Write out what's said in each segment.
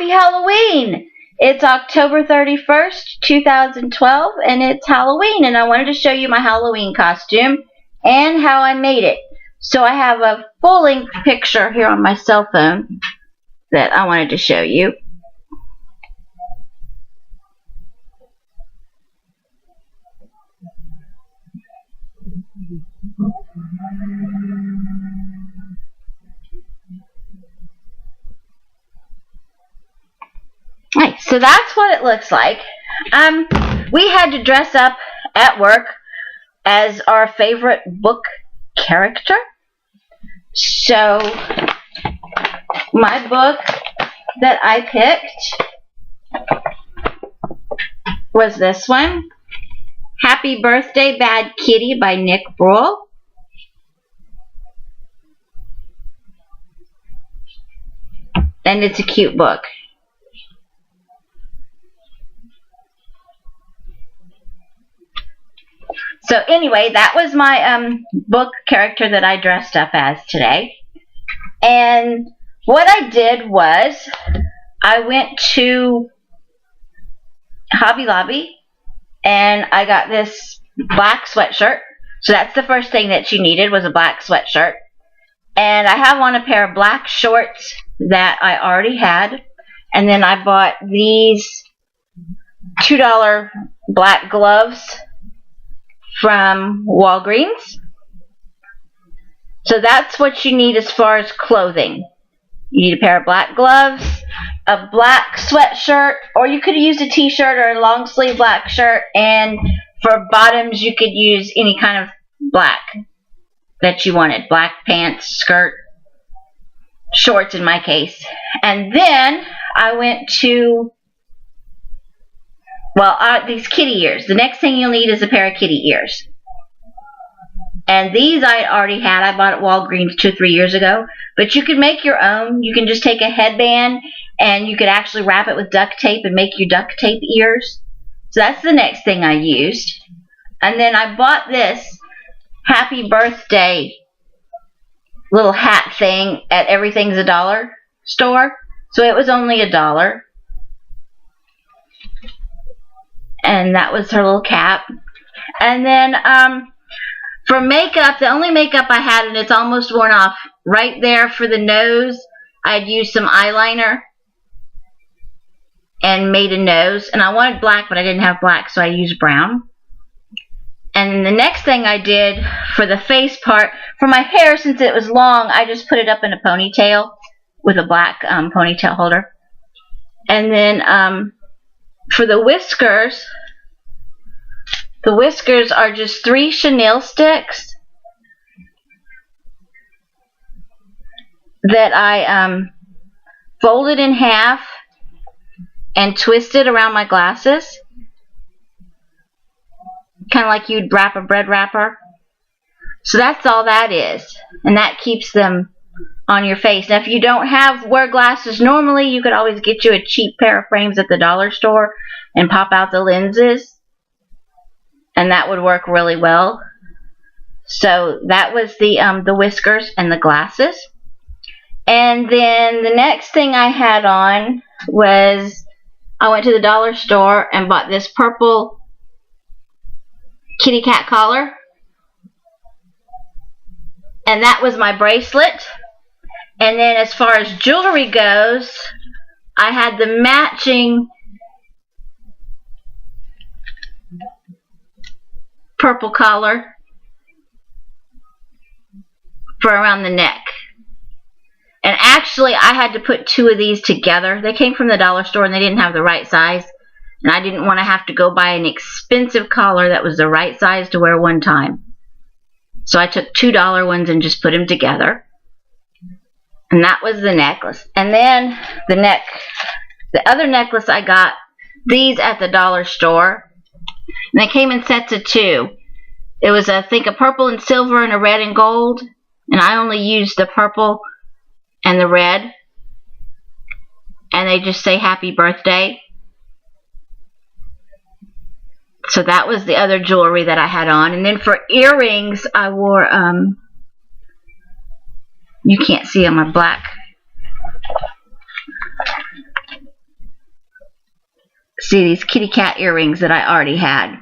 happy Halloween! It's October 31st, 2012, and it's Halloween, and I wanted to show you my Halloween costume and how I made it. So I have a full-length picture here on my cell phone that I wanted to show you. Right, so that's what it looks like. We had to dress up at work as our favorite book character. So my book that I picked was this one, Happy Birthday Bad Kitty by Nick Bruel. And it's a cute book. So anyway, that was my book character that I dressed up as today. And what I did was I went to Hobby Lobby and I got this black sweatshirt. So that's the first thing that you needed, was a black sweatshirt. And I have on a pair of black shorts that I already had. And then I bought these $2 black gloves from Walgreens. So that's what you need as far as clothing. You need a pair of black gloves, a black sweatshirt, or you could use a t-shirt or a long sleeve black shirt, and for bottoms you could use any kind of black that you wanted. Black pants, skirt, shorts in my case. And then I went to these kitty ears. The next thing you'll need is a pair of kitty ears. And these I already had. I bought at Walgreens 2 or 3 years ago. But you can make your own. You can just take a headband and you could actually wrap it with duct tape and make your duct tape ears. So that's the next thing I used. And then I bought this Happy Birthday little hat thing at Everything's a Dollar store. So it was only $1. And that was her little cap. And then for makeup, the only makeup I had, and it's almost worn off, right there for the nose, I had used some eyeliner and made a nose. And I wanted black, but I didn't have black, so I used brown. And the next thing I did for the face part, for my hair, since it was long, I just put it up in a ponytail with a black ponytail holder. And then for the whiskers are just 3 chenille sticks that I folded in half and twisted around my glasses, kind of like you'd wrap a bread wrapper. So that's all that is, and that keeps them on your face. Now if you don't wear glasses normally, you could always get you a cheap pair of frames at the dollar store and pop out the lenses, and that would work really well. So that was the whiskers and the glasses. And then the next thing I had on was, I went to the dollar store and bought this purple kitty cat collar, and that was my bracelet. And then as far as jewelry goes, I had the matching purple collar for around the neck. And actually I had to put 2 of these together. They came from the dollar store and they didn't have the right size. And I didn't want to have to go buy an expensive collar that was the right size to wear one time. So I took $2 ones and just put them together. And that was the necklace. And then the other necklace I got these at the dollar store. And they came in sets of 2. It was, I think, a purple and silver and a red and gold. And I only used the purple and the red. And they just say happy birthday. So that was the other jewelry that I had on. And then for earrings, I wore, you can't see on my black. See these kitty cat earrings that I already had.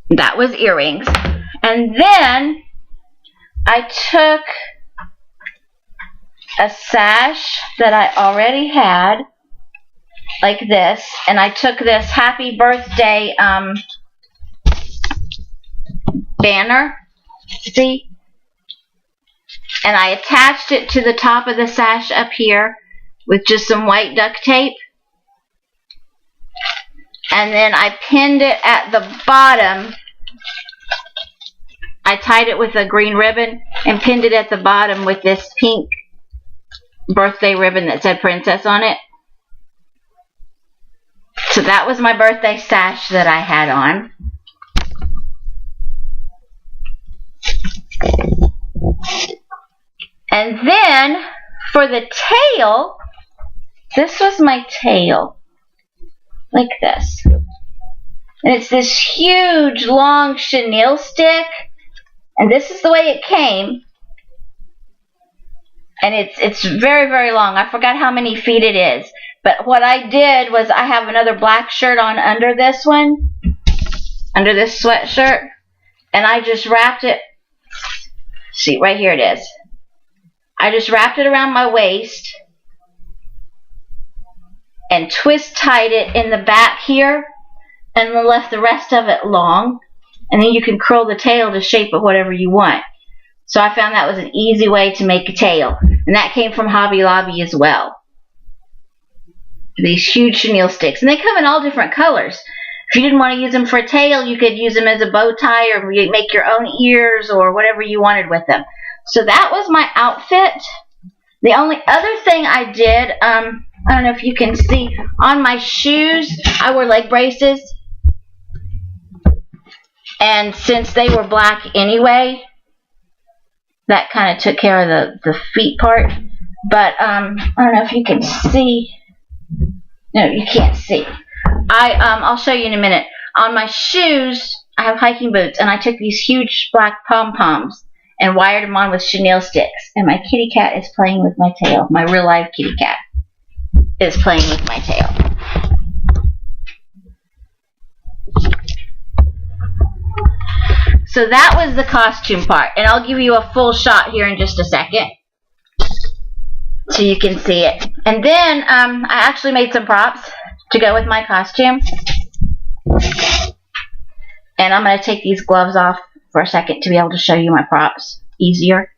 That was earrings. And then I took a sash that I already had, like this, and I took this happy birthday banner, see? And I attached it to the top of the sash up here with just some white duct tape. And then I pinned it at the bottom. I tied it with a green ribbon and pinned it at the bottom with this pink birthday ribbon that said princess on it. So that was my birthday sash that I had on. And then for the tail, this was my tail. Like this. And it's this huge long chenille stick. And this is the way it came. And it's very, very long. I forgot how many feet it is. But what I did was I have another black shirt on under this one. Under this sweatshirt. And I just wrapped it. See, right here it is. I just wrapped it around my waist. And twist tied it in the back here. And then left the rest of it long. And then you can curl the tail to shape it whatever you want. So I found that was an easy way to make a tail. And that came from Hobby Lobby as well. These huge chenille sticks. And they come in all different colors. If you didn't want to use them for a tail, you could use them as a bow tie or make your own ears or whatever you wanted with them. So that was my outfit. The only other thing I did, I don't know if you can see, on my shoes, I wore leg braces. And since they were black anyway, that kind of took care of the feet part. But I don't know if you can see. No, you can't see. I'll show you in a minute. On my shoes, I have hiking boots, and I took these huge black pom-poms and wired them on with chenille sticks. And my kitty cat is playing with my tail. My real life kitty cat is playing with my tail. So that was the costume part. And I'll give you a full shot here in just a second, so you can see it. And then I actually made some props to go with my costume. And I'm going to take these gloves off for a second to be able to show you my props easier.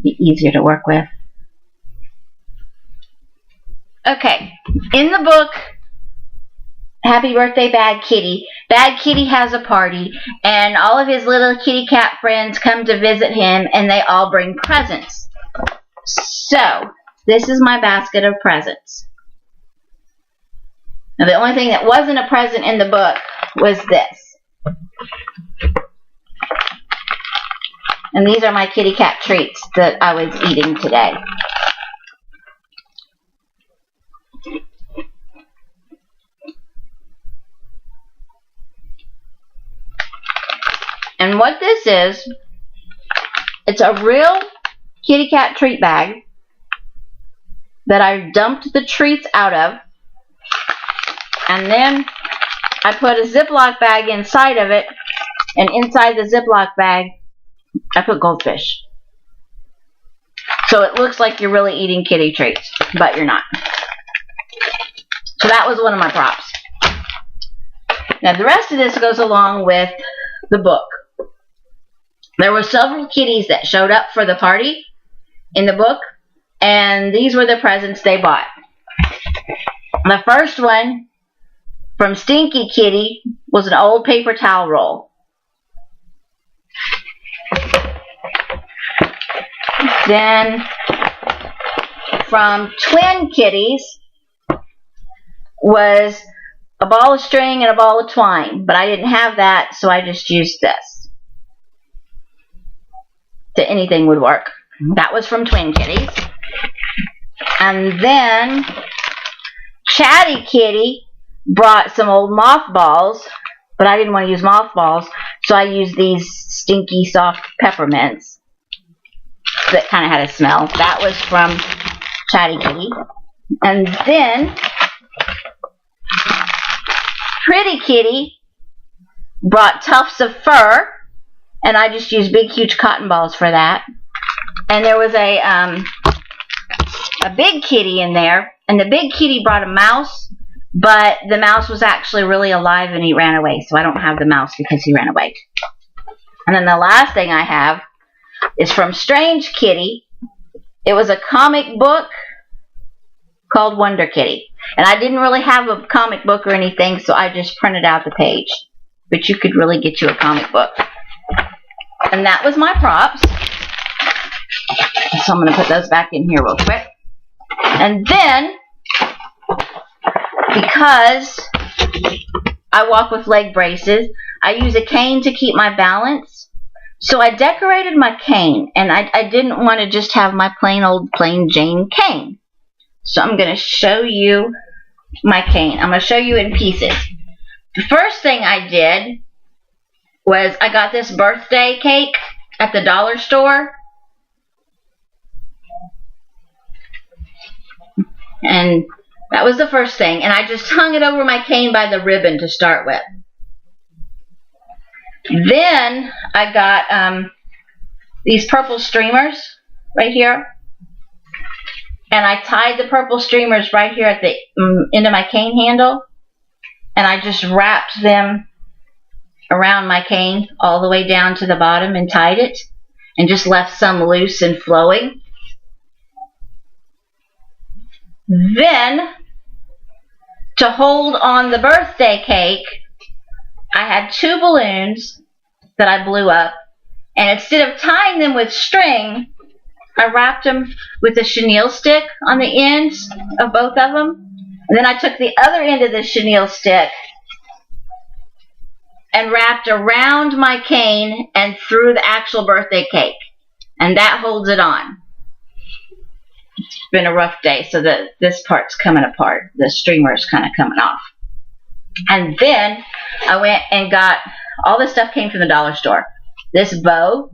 Be easier to work with. Okay, in the book, Happy Birthday, Bad Kitty. Bad Kitty has a party, and all of his little kitty cat friends come to visit him, and they all bring presents. So, this is my basket of presents. Now, the only thing that wasn't a present in the book was this. And these are my kitty cat treats that I was eating today. And what this is, it's a real kitty cat treat bag that I dumped the treats out of. And then I put a Ziploc bag inside of it. And inside the Ziploc bag, I put goldfish. So it looks like you're really eating kitty treats, but you're not. So that was one of my props. Now the rest of this goes along with the book. There were several kitties that showed up for the party in the book, and these were the presents they bought. The first one from Stinky Kitty was an old paper towel roll. Then from Twin Kitties was a ball of string and a ball of twine, but I didn't have that, so I just used this. That anything would work. That was from Twin Kitties. And then Chatty Kitty brought some old mothballs, but I didn't want to use mothballs, so I used these stinky soft peppermints. that kind of had a smell. That was from Chatty Kitty. And then Pretty Kitty brought tufts of fur, and I just used big, huge cotton balls for that. And there was a big kitty in there, and the big kitty brought a mouse, but the mouse was actually really alive and he ran away, so I don't have the mouse because he ran away. And then the last thing I have is from Strange Kitty. It was a comic book called Wonder Kitty. And I didn't really have a comic book or anything, so I just printed out the page. But you could really get you a comic book. And that was my props. So I'm going to put those back in here real quick. And then, because I walk with leg braces, I use a cane to keep my balance. So I decorated my cane, and I didn't want to just have my plain Jane cane. So I'm going to show you my cane. I'm going to show you in pieces. The first thing I did was I got this birthday cake at the dollar store. And that was the first thing. And I just hung it over my cane by the ribbon to start with. Then I got these purple streamers right here. And I tied the purple streamers right here at the end of my cane handle. And I just wrapped them around my cane all the way down to the bottom and tied it. And just left some loose and flowing. Then, to hold on the birthday cake, I had 2 balloons that I blew up. And instead of tying them with string, I wrapped them with a chenille stick on the ends of both of them. And then I took the other end of the chenille stick and wrapped around my cane and through the actual birthday cake. And that holds it on. It's been a rough day, so this part's coming apart. The streamer is kind of coming off. And then I went and got, all this stuff came from the dollar store. This bow,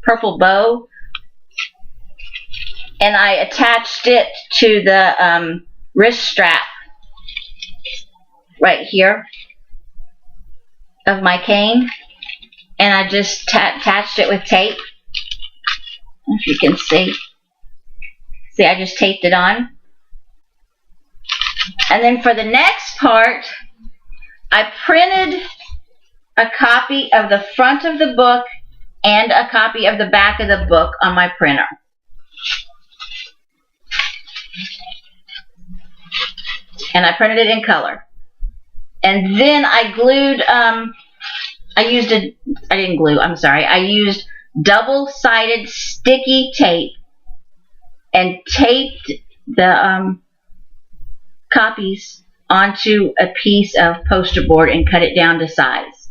purple bow, and I attached it to the wrist strap right here of my cane. And I just attached it with tape. I don't know if you can see. See, I just taped it on. And then for the next part, I printed a copy of the front of the book and a copy of the back of the book on my printer. And I printed it in color. And then I glued, I used double-sided sticky tape and taped the copies onto a piece of poster board and cut it down to size.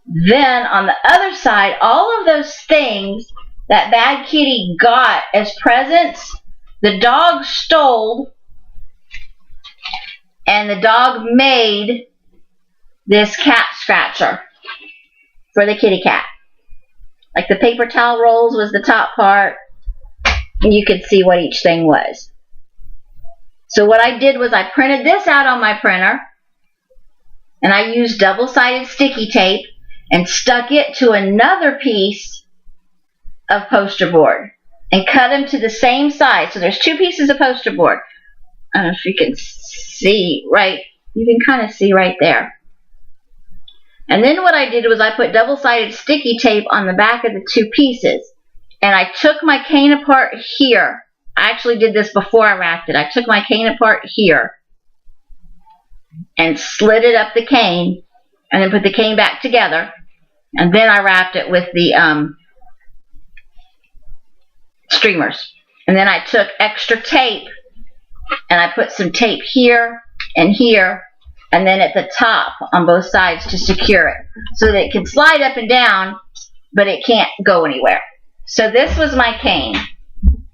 Then on the other side, all of those things that Bad Kitty got as presents, the dog stole, and the dog made this cat scratcher for the kitty cat. Like the paper towel rolls was the top part, and you could see what each thing was. So what I did was I printed this out on my printer, and I used double-sided sticky tape and stuck it to another piece of poster board and cut them to the same size. So there's 2 pieces of poster board. I don't know if you can see right. You can kind of see right there. And then what I did was I put double-sided sticky tape on the back of the 2 pieces. And I took my cane apart here. I actually did this before I wrapped it. I took my cane apart here and slid it up the cane and then put the cane back together. And then I wrapped it with the streamers. And then I took extra tape and I put some tape here and here and then at the top on both sides to secure it so that it can slide up and down, but it can't go anywhere. So this was my cane. I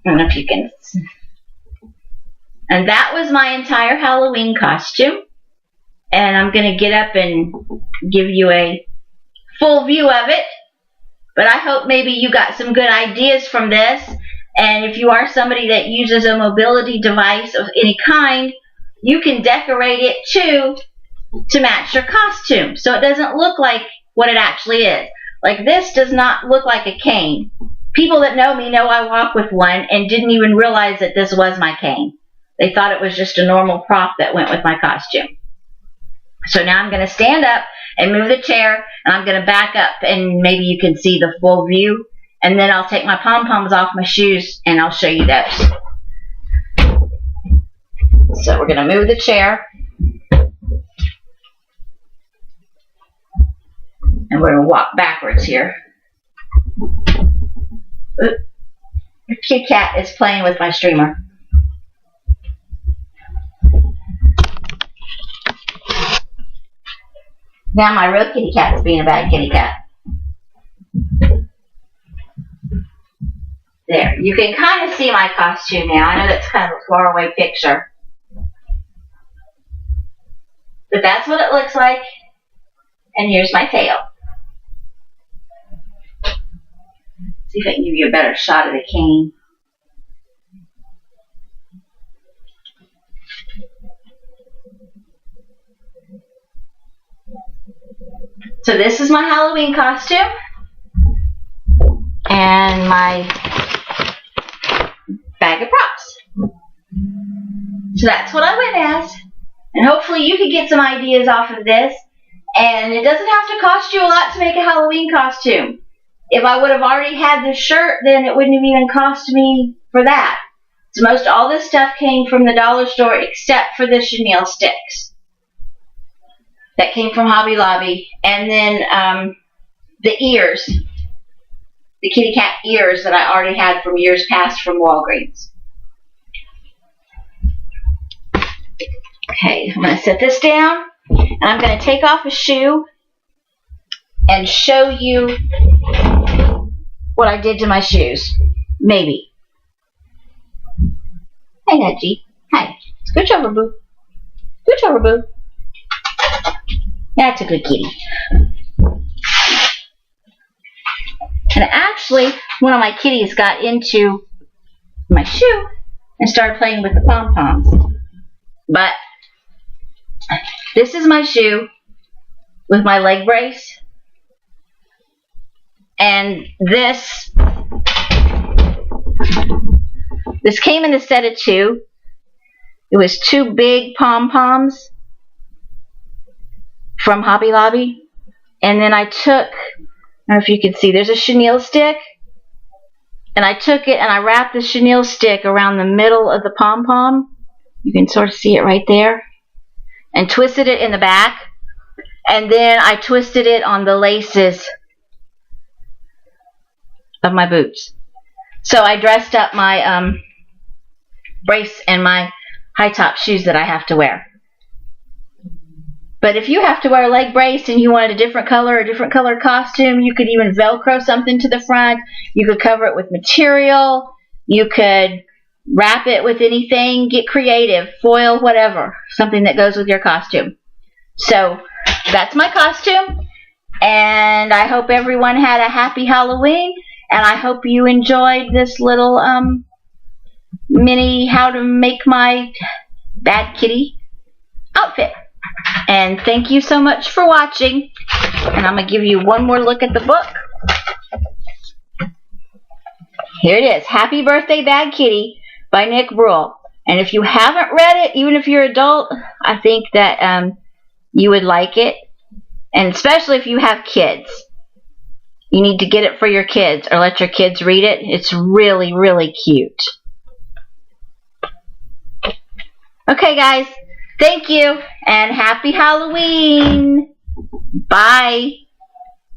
don't know if you can see. And that was my entire Halloween costume. And I'm going to get up and give you a full view of it. But I hope maybe you got some good ideas from this. And if you are somebody that uses a mobility device of any kind, you can decorate it too to match your costume, so it doesn't look like what it actually is. Like, this does not look like a cane. People that know me know I walk with one and didn't even realize that this was my cane. They thought it was just a normal prop that went with my costume. So now I'm going to stand up and move the chair, and I'm going to back up, and maybe you can see the full view. And then I'll take my pom-poms off my shoes, and I'll show you those. So we're going to move the chair. And we're going to walk backwards here. Ooh, the kitty cat is playing with my streamer. Now my real kitty cat is being a bad kitty cat. There, you can kind of see my costume now. I know that's kind of a far away picture. But that's what it looks like. And here's my tail. See if I can give you a better shot of the cane. So this is my Halloween costume. And my bag of props. So that's what I went as. And hopefully you can get some ideas off of this. And it doesn't have to cost you a lot to make a Halloween costume. If I would have already had this shirt, then it wouldn't have even cost me for that. So most all this stuff came from the dollar store except for the chenille sticks. That came from Hobby Lobby. And then the ears. The kitty cat ears that I already had from years past from Walgreens. Okay, I'm going to set this down. And I'm going to take off a shoe and show you what I did to my shoes. Maybe. Hey, Nudgy. Hi. Scooch over, boo. Scooch over, boo. That's a good kitty. And actually, one of my kitties got into my shoe and started playing with the pom-poms. But this is my shoe with my leg brace. And this came in a set of 2. It was 2 big pom-poms from Hobby Lobby. And then I took, I don't know if you can see, there's a chenille stick. And I took it and I wrapped the chenille stick around the middle of the pom-pom. You can sort of see it right there. And twisted it in the back. And then I twisted it on the laces of my boots. So I dressed up my brace and my high top shoes that I have to wear. But if you have to wear a leg brace and you wanted a different color costume, you could even Velcro something to the front. You could cover it with material. You could wrap it with anything. Get creative. Foil, whatever. Something that goes with your costume. So that's my costume. And I hope everyone had a happy Halloween. And I hope you enjoyed this little mini how to make my bad kitty outfit. And thank you so much for watching. And I'm going to give you one more look at the book. Here it is. Happy Birthday Bad Kitty by Nick Bruel. And if you haven't read it, even if you're an adult, I think that you would like it. And especially if you have kids. You need to get it for your kids or let your kids read it. It's really, really cute. Okay, guys. Thank you. And happy Halloween. Bye.